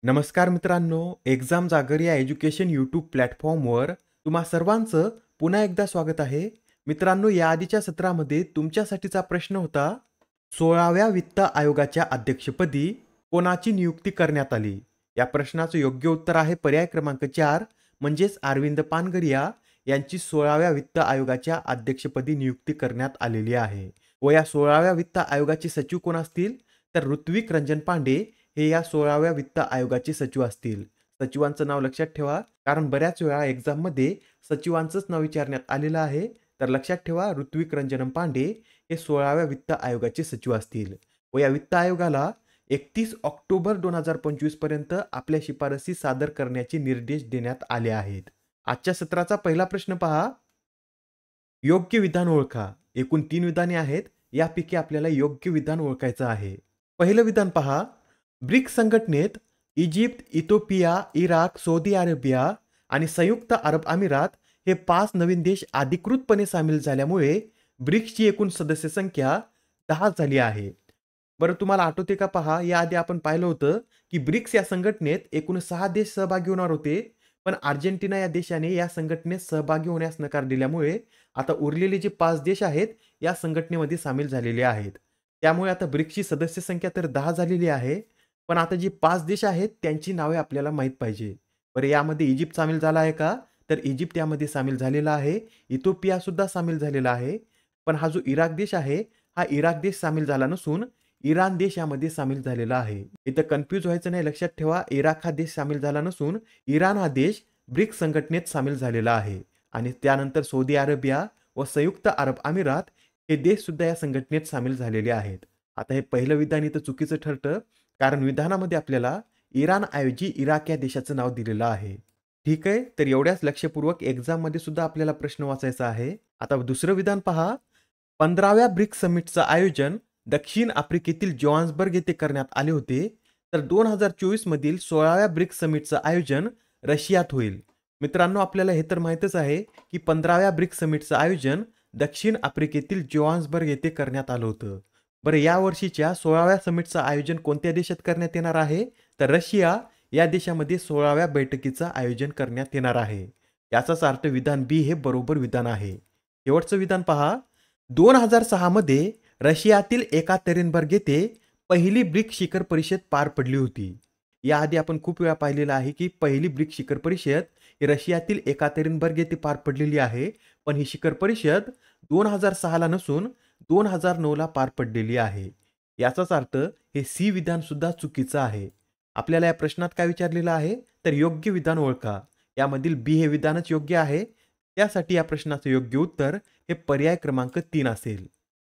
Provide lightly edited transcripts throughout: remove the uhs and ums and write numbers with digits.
नमस्कार मित्रांनो, एक्झाम जागर या एज्युकेशन यूट्यूब प्लॅटफॉर्मवर तुम्हा सर्वांचं पुन्हा एकदा स्वागत आहे. मित्रांनो, या आधीच्या सत्रामध्ये तुमच्यासाठीचा प्रश्न होता, 16व्या वित्त आयोगाच्या अध्यक्षपदी कोणाची नियुक्ती करण्यात आली? या प्रश्नाचं योग्य उत्तर आहे पर्याय क्रमांक 4 म्हणजेच अरविंद पानगरिया यांची 16व्या वित्त आयोगाच्या अध्यक्षपदी नियुक्ती करण्यात आलेली आहे. व या 16व्या वित्त आयोगाचे सचिव कोण असतील? तर ऋत्विक रंजन पांडे हे या 16व्या वित्त आयोगाचे सचिव असतील. सचिवांचं नाव लक्षात ठेवा, कारण बऱ्याच वेळा एक्झाममध्ये सचिवांचंच नाव विचारण्यात आलेलं आहे. तर लक्षात ठेवा, ऋत्विक रंजन पांडे हे 16व्या वित्त आयोगाचे सचिव असतील. व या वित्त आयोगाला 31 ऑक्टोबर 2025 पर्यंत आपल्या शिफारसी सादर करण्याचे निर्देश देण्यात आले आहेत. आजच्या सत्राचा पहिला प्रश्न पहा. योग्य विधान ओळखा. एकूण 3 विधाने आहेत. यापैकी आपल्याला योग्य विधान ओळखायचं आहे. पहिलं विधान पहा. ब्रिक्स संघटनेत Egypt, Ethiopia, Iraq, Saudi Arabia आणि संयुक्त अरब अमिरात हे 5 नवीन देश अधिकृतपणे सामील झाल्यामुळे ब्रिक्सची एकूण सदस्य संख्या 10 झाली आहे. बरं, तुम्हाला आठवते का पहा, याआधी आपण पाहिलं होतं की ब्रिक्स या संघटनेत एकूण 6 देश सहभागी होणार होते, पण अर्जेंटिना या देशाने या संघटनेत सहभागी होण्यास नकार दिल्यामुळे आता उरलेले जे 5 देश आहेत या संघटनेमध्ये सामील झालेले आहेत. त्यामुळे आता ब्रिक्सची सदस्य संख्या तर 10 झालेली आहे, पण आता जे 5 देश आहेत त्यांची नावे आपल्याला माहीत पाहिजे. बरं, यामध्ये इजिप्त सामील झाला आहे का? तर इजिप्त यामध्ये सामील झालेला आहे. इथिओपिया सुद्धा सामील झालेला आहे. पण हा जो इराक देश आहे, हा इराक देश सामील झाला नसून इराण देश यामध्ये सामील झालेला आहे. इथं कन्फ्यूज व्हायचं नाही, लक्षात ठेवा, इराक हा देश सामील झाला नसून इराण हा देश ब्रिक्स संघटनेत सामील झालेला आहे. आणि त्यानंतर सौदी अरेबिया व संयुक्त अरब अमिरात हे देश सुद्धा या संघटनेत सामील झालेले आहेत. आता हे पहिलं विधान इथं चुकीचं ठरतं, कारण विधानामध्ये आपल्याला इराणऐवजी इराक या देशाचं नाव दिलेलं आहे. ठीक आहे, तर एवढ्याच लक्षपूर्वक एक्झाममध्ये सुद्धा आपल्याला प्रश्न वाचायचा आहे. आता दुसरं विधान पहा. 15व्या ब्रिक्स समिटचं आयोजन दक्षिण आफ्रिकेतील जोहान्सबर्ग येथे करण्यात आले होते, तर 2024 मधील 16व्या ब्रिक्स समिटचं आयोजन रशियात होईल. मित्रांनो, आपल्याला हे तर माहीतच आहे की 15व्या ब्रिक्स समिटचं आयोजन दक्षिण आफ्रिकेतील जोहान्सबर्ग येथे करण्यात आलं होतं. बरं, या वर्षीच्या 16व्या समिटचं आयोजन कोणत्या देशात करण्यात येणार आहे? तर रशिया या देशामध्ये 16व्या बैठकीचं आयोजन करण्यात येणार आहे. याचाच अर्थ विधान बी हे बरोबर विधान आहे. शेवटचं विधान पहा. 2006 मध्ये रशियातील एकातेरिनबर्ग येथे पहिली ब्रिक्स शिखर परिषद पार पडली होती. याआधी आपण खूप वेळा पाहिलेलं आहे की पहिली ब्रिक्स शिखर परिषद ही रशियातील एकातेरिनबर्ग येथे पार पडलेली आहे, पण ही शिखर परिषद 2006 ला नसून 2009 ला पार पडलेली आहे. याचाच अर्थ हे सी विधान सुद्धा चुकीचं आहे. आपल्याला या प्रश्नात काय विचारलेलं आहे? तर योग्य विधान ओळखा. यामधील बी हे विधानच योग्य आहे. त्यासाठी या प्रश्नाचं योग्य उत्तर हे पर्याय क्रमांक 3 असेल.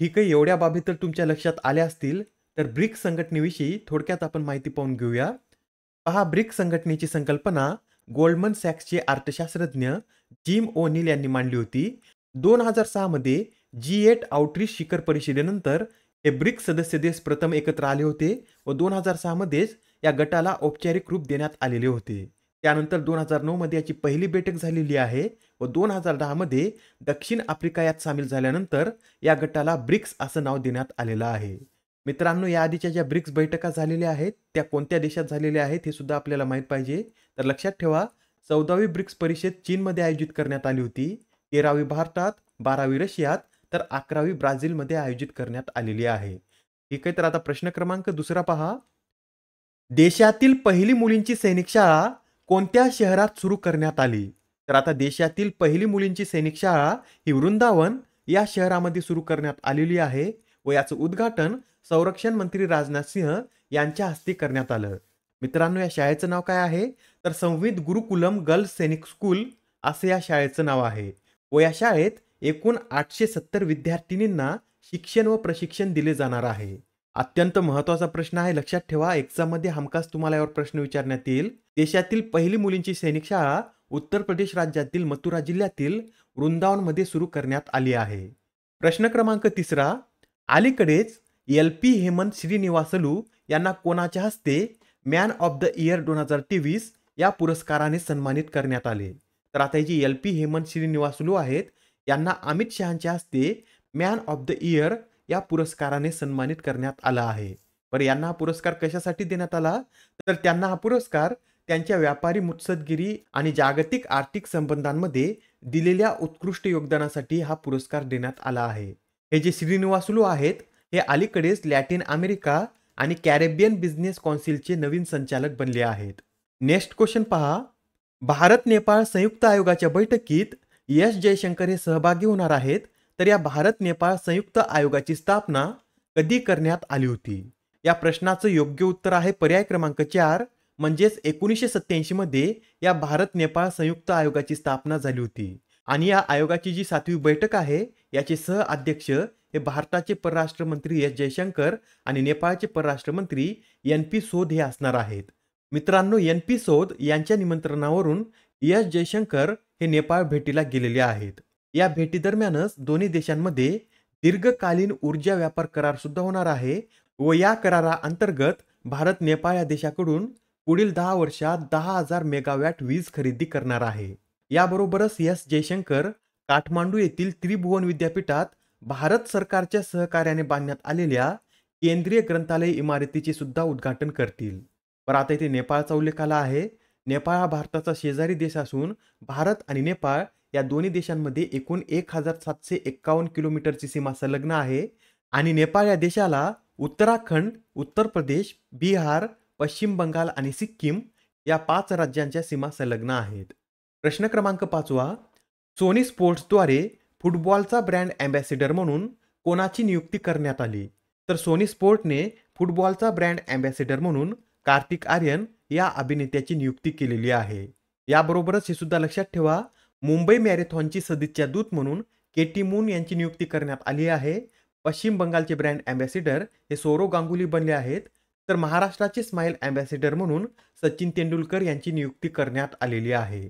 ठीक आहे, एवढ्या बाबी तर तुमच्या लक्षात आल्या असतील. तर ब्रिक्स संघटनेविषयी थोडक्यात आपण माहिती पाहून घेऊया. पहा, ब्रिक्स संघटनेची संकल्पना गोल्डमन सॅक्सचे अर्थशास्त्रज्ञ जिम ओनिल यांनी मांडली होती. 2006 मध्ये G8 आउटरीच शिखर परिषदेनंतर हे ब्रिक्स सदस्य देश प्रथम एकत्र आले होते व 2006 मध्येच या गटाला औपचारिक रूप देण्यात आलेले होते. त्यानंतर 2009 मध्ये याची पहिली बैठक झालेली आहे व 2010 मध्ये दक्षिण आफ्रिका यात सामील झाल्यानंतर या गटाला ब्रिक्स असं नाव देण्यात आलेलं आहे. मित्रांनो, या आधीच्या ज्या ब्रिक्स बैठका झालेल्या आहेत त्या कोणत्या देशात झालेल्या आहेत हे सुद्धा आपल्याला माहीत पाहिजे. तर लक्षात ठेवा, 14वी ब्रिक्स परिषद चीनमध्ये आयोजित करण्यात आली होती, 13वी भारतात, 12वी रशियात, तर 11वी ब्राझीलमध्ये आयोजित करण्यात आलेली आहे. ठीक आहे, तर आता प्रश्न क्रमांक दुसरा पहा. देशातील पहिली मुलींची सैनिक शाळा कोणत्या शहरात सुरू करण्यात आली? तर आता देशातील पहिली मुलींची सैनिक शाळा ही वृंदावन या शहरामध्ये सुरू करण्यात आलेली आहे व याचं उद्घाटन संरक्षण मंत्री राजनाथ सिंह यांच्या हस्ते करण्यात आलं. मित्रांनो, या शाळेचं नाव काय आहे? तर संवित गुरुकुलम गर्ल्स सैनिक स्कूल असं या शाळेचं नाव आहे व या शाळेत एकूण 870 विद्यार्थिनींना शिक्षण व प्रशिक्षण दिले जाणार आहे. अत्यंत महत्त्वाचा प्रश्न आहे, लक्षात ठेवा, एक्झाममध्ये हमखास तुम्हाला यावर प्रश्न विचारण्यात येईल. देशातील पहिली मुलींची सैनिक शाळा उत्तर प्रदेश राज्यातील मथुरा जिल्ह्यातील वृंदावनमध्ये सुरू करण्यात आली आहे. प्रश्न क्रमांक तिसरा. अलीकडेच LP हेमंत श्रीनिवासलू यांना कोणाच्या हस्ते मॅन ऑफ द इयर 2023 या पुरस्काराने सन्मानित करण्यात आले? तर आता जी LP हेमंत श्रीनिवासलू आहेत यांना अमित शहांच्या हस्ते मॅन ऑफ द इयर या पुरस्काराने सन्मानित करण्यात आला आहे. बरं, यांना हा पुरस्कार कशासाठी देण्यात आला? तर त्यांना हा पुरस्कार त्यांच्या व्यापारी मुत्सद्देगिरी आणि जागतिक आर्थिक संबंधांमध्ये दिलेल्या उत्कृष्ट योगदानासाठी हा पुरस्कार देण्यात आला आहे. हे जे श्रीनिवासुलू आहेत, हे अलीकडेच लॅटिन अमेरिका आणि कॅरेबियन बिझनेस कौन्सिलचे नवीन संचालक बनले आहेत. नेक्स्ट क्वेश्चन पहा. भारत नेपाळ संयुक्त आयोगाच्या बैठकीत एस जयशंकर हे सहभागी होणार आहेत. तर या भारत नेपाळ संयुक्त आयोगाची स्थापना कधी करण्यात आली होती? या प्रश्नाचं योग्य उत्तर आहे पर्याय क्रमांक 4, म्हणजेच 1987 मध्ये या भारत नेपाळ संयुक्त आयोगाची स्थापना झाली होती. आणि या आयोगाची जी 7वी बैठक आहे, याचे सह अध्यक्ष हे भारताचे परराष्ट्र मंत्री एस जयशंकर आणि नेपाळचे परराष्ट्र मंत्री एन पी सोद हे असणार आहेत. मित्रांनो, एन पी सोद यांच्या निमंत्रणावरून एस जयशंकर हे नेपाळ भेटीला गेलेले आहेत. या भेटीदरम्यानच दोन्ही देशांमध्ये दीर्घकालीन ऊर्जा व्यापार करार सुद्धा होणार आहे व या कराराअंतर्गत भारत नेपाळ या देशाकडून पुढील 10 वर्षात 10,000 मेगावॅट वीज खरेदी करणार आहे. याबरोबरच एस जयशंकर काठमांडू येथील त्रिभुवन विद्यापीठात भारत सरकारच्या सहकार्याने बांधण्यात आलेल्या केंद्रीय ग्रंथालय इमारतीचे सुद्धा उद्घाटन करतील. पण आता इथे नेपाळचा उल्लेख आला आहे. नेपाळ हा भारताचा शेजारी देश असून भारत आणि नेपाळ या दोन्ही देशांमध्ये एकूण 1751 किलोमीटरची सीमा संलग्न आहे आणि नेपाळ या देशाला उत्तराखंड, उत्तर प्रदेश, बिहार, पश्चिम बंगाल आणि सिक्कीम या 5 राज्यांच्या सीमा संलग्न आहेत. प्रश्न क्रमांक 5. सोनी स्पोर्ट्सद्वारे फुटबॉलचा ब्रँड अँबॅसेडर म्हणून कोणाची नियुक्ती करण्यात आली? तर सोनी स्पोर्टने फुटबॉलचा ब्रँड अँबॅसेडर म्हणून कार्तिक आर्यन या अभिनेत्याची नियुक्ती केलेली आहे. याबरोबरच हे सुद्धा लक्षात ठेवा, मुंबई मॅरेथॉनची सदिच्छा दूत म्हणून केटी मून यांची नियुक्ती करण्यात आली आहे. पश्चिम बंगालचे ब्रँड अँबॅसेडर हे सौरव गांगुली बनले आहेत. तर महाराष्ट्राचे स्माईल अँबॅसेडर म्हणून सचिन तेंडुलकर यांची नियुक्ती करण्यात आलेली आहे.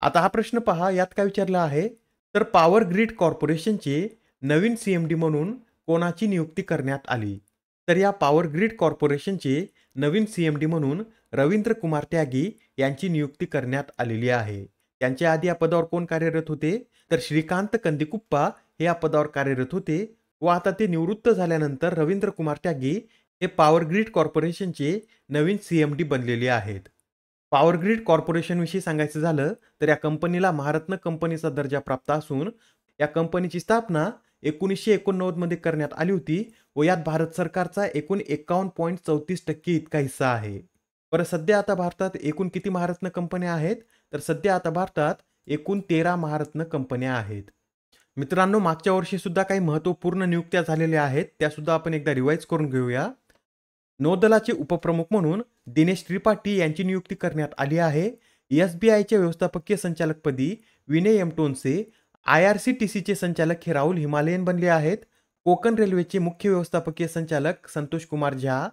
आता हा प्रश्न पहा, यात काय विचारलं आहे, तर पॉवर ग्रिड कॉर्पोरेशनचे नवीन सीएमडी म्हणून कोणाची नियुक्ती करण्यात आली? तर या पॉवर ग्रिड कॉर्पोरेशनचे नवीन सीएमडी म्हणून रवींद्र कुमार त्यागी यांची नियुक्ती करण्यात आलेली आहे. त्यांच्या आधी या पदावर कोण कार्यरत होते? तर श्रीकांत कंदिकुप्पा हे या पदावर कार्यरत होते व आता ते निवृत्त झाल्यानंतर रवींद्र कुमार त्यागी हे पॉवर ग्रिड कॉर्पोरेशनचे नवीन सीएमडी बनलेले आहेत. पॉवर ग्रिड कॉर्पोरेशनविषयी सांगायचं झालं तर या कंपनीला महारत्न कंपनीचा दर्जा प्राप्त असून या कंपनीची स्थापना 1989 मध्ये करण्यात आली होती व यात भारत सरकारचा एकूण 51.34% इतका हिस्सा आहे. बरं, सध्या आता भारतात एकूण किती महारत्न कंपन्या आहेत? तर सध्या आता भारतात एकूण 13 महारत्न कंपन्या आहेत. मित्रांनो, मागच्या वर्षी सुद्धा काही महत्त्वपूर्ण नियुक्त्या झालेल्या आहेत, त्या सुद्धा आपण एकदा रिवाइज करून घेऊया. नौदलाचे उपप्रमुख म्हणून दिनेश त्रिपाठी यांची नियुक्ती करण्यात आली आहे. एसबीआयच्या व्यवस्थापकीय संचालकपदी विनय एमटोनसे, IRCTCचे संचालक हे राहुल हिमालयन बनले आहेत. कोकण रेल्वेचे मुख्य व्यवस्थापकीय संचालक संतोष कुमार झा,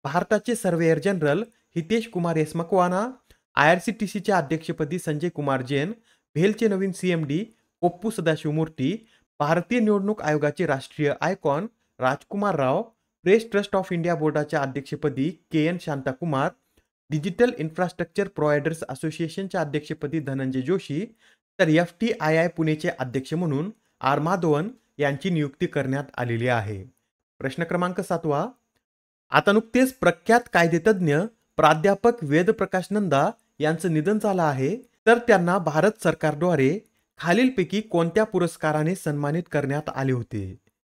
भारताचे surveyor general Hitesh Kumar S Makwana, IRCTCच्या अध्यक्षपदी संजय कुमार जैन, भेलचे नवीन सीएमडी पप्पू सदाशिवमूर्ती, भारतीय निवडणूक आयोगाचे राष्ट्रीय icon Rajkumar Rao, Press Trust of India बोर्डाच्या अध्यक्षपदी KN Shantakumar, digital infrastructure providers असोसिएशनच्या अध्यक्षपदी धनंजय जोशी, तर FTII पुणेचे अध्यक्ष म्हणून आर माधवन यांची नियुक्ती करण्यात आलेली आहे. प्रश्न क्रमांक 7. आता नुकतेच प्रख्यात कायदेतज्ञ प्राध्यापक वेदप्रकाश नंदा यांचं निधन झालं आहे. तर त्यांना भारत सरकारद्वारे खालीलपैकी कोणत्या पुरस्काराने सन्मानित करण्यात आले होते?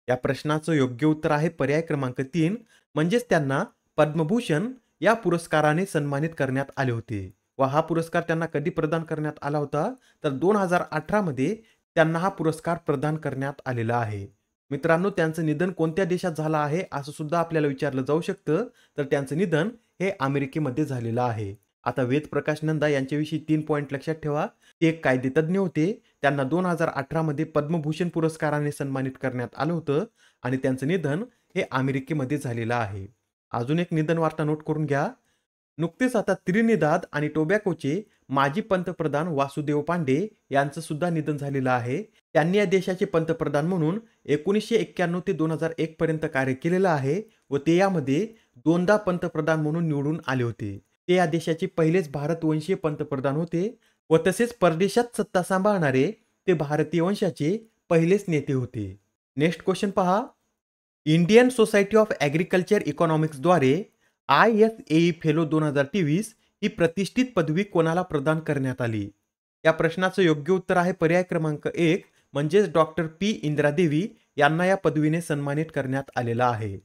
या प्रश्नाचं योग्य उत्तर आहे पर्याय क्रमांक 3, म्हणजेच त्यांना पद्मभूषण या पुरस्काराने सन्मानित करण्यात आले होते. व हा पुरस्कार त्यांना कधी प्रदान करण्यात आला होता? तर 2018 मध्ये त्यांना हा पुरस्कार प्रदान करण्यात आलेला आहे. मित्रांनो, त्यांचं निधन कोणत्या देशात झालं आहे असं सुद्धा आपल्याला विचारलं जाऊ शकतं. तर त्यांचं निधन हे अमेरिकेमध्ये झालेलं आहे. आता वेदप्रकाश नंदा यांच्याविषयी 3 पॉईंट लक्षात ठेवा. ते एक कायदेतज्ञ होते. त्यांना 2018 मध्ये पद्मभूषण पुरस्काराने सन्मानित करण्यात आलं होतं आणि त्यांचं निधन हे अमेरिकेमध्ये झालेलं आहे. अजून एक निधन वार्ता नोट करून घ्या. नुकतेच आता त्रिनिदाद आणि टोबॅगोचे माजी पंतप्रधान वासुदेव पांडे यांचं सुद्धा निधन झालेलं आहे. त्यांनी या देशाचे पंतप्रधान म्हणून 1991 ते 2001 पर्यंत कार्य केलेलं आहे व ते यामध्ये 2दा पंतप्रधान म्हणून निवडून आले होते. ते या देशाचे पहिलेच भारतवंशीय पंतप्रधान होते व तसेच परदेशात सत्ता सांभाळणारे ते भारतीय वंशाचे पहिलेच नेते होते. नेक्स्ट क्वेश्चन पहा. इंडियन सोसायटी ऑफ ॲग्रिकल्चर इकॉनॉमिक्सद्वारे ISAE फेलो 2023 ही प्रतिष्ठित पदवी कोणाला प्रदान करण्यात आली? या प्रश्नाचं योग्य उत्तर आहे पर्याय क्रमांक 1 म्हणजेच डॉक्टर पी. इंदिरादेवी यांना या पदवीने सन्मानित करण्यात आलेलं आहे.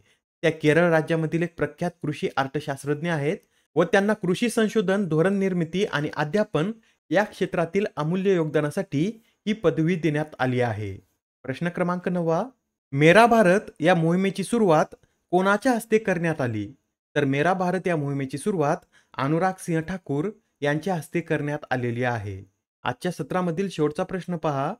त्या केरळ राज्यामधील एक प्रख्यात कृषी अर्थशास्त्रज्ञ आहेत व त्यांना कृषी संशोधन, धोरण निर्मिती आणि अध्यापन या क्षेत्रातील अमूल्य योगदानासाठी ही पदवी देण्यात आली आहे. प्रश्न क्रमांक 9 मेरा भारत या मोहिमेची सुरुवात कोणाच्या हस्ते करण्यात आली? तर मेरा भारत या मोहिमेची सुरुवात अनुराग सिंह ठाकूर यांच्या हस्ते करण्यात आलेली आहे. आजच्या सत्रामधील शेवटचा प्रश्न पहा.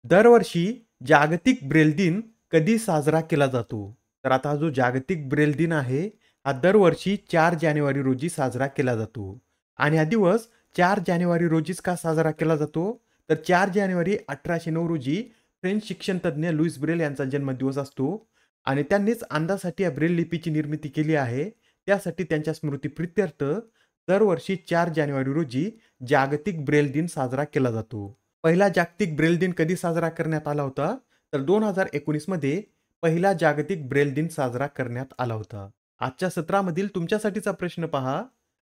दरवर्षी जागतिक ब्रेल दिन कधी साजरा केला जातो? तर आता हा जो जागतिक ब्रेल दिन आहे हा दरवर्षी 4 जानेवारी रोजी साजरा केला जातो. आणि हा दिवस 4 जानेवारी रोजीच का साजरा केला जातो? तर 4 जानेवारी 1809 रोजी फ्रेंच शिक्षण तज्ञ लुईस ब्रेल यांचा जन्मदिवस असतो आणि त्यांनीच अंधासाठी या ब्रेल लिपीची निर्मिती केली आहे. त्यासाठी त्यांच्या स्मृतीप्रित्यर्थ दरवर्षी 4 जानेवारी रोजी जागतिक ब्रेल दिन साजरा केला जातो. पहिला जागतिक ब्रेल दिन कधी साजरा करण्यात आला होता? तर 2019 मध्ये पहिला जागतिक ब्रेल दिन साजरा करण्यात आला होता. आजच्या सत्रामधील तुमच्यासाठीचा प्रश्न पहा.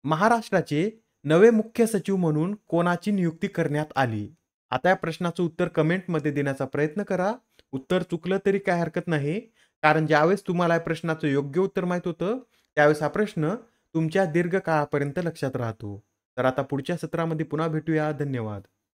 महाराष्ट्राचे नवे मुख्य सचिव म्हणून कोणाची नियुक्ती करण्यात आली? आता या प्रश्नाचं उत्तर कमेंटमध्ये देण्याचा प्रयत्न करा. उत्तर चुकलं तरी काही हरकत नाही, कारण ज्यावेळेस तुम्हाला या प्रश्नाचं योग्य उत्तर माहित होतं त्यावेळेस हा प्रश्न तुमच्या दीर्घ काळापर्यंत लक्षात राहतो. तर आता पुढच्या सत्रामध्ये पुन्हा भेटूया. धन्यवाद.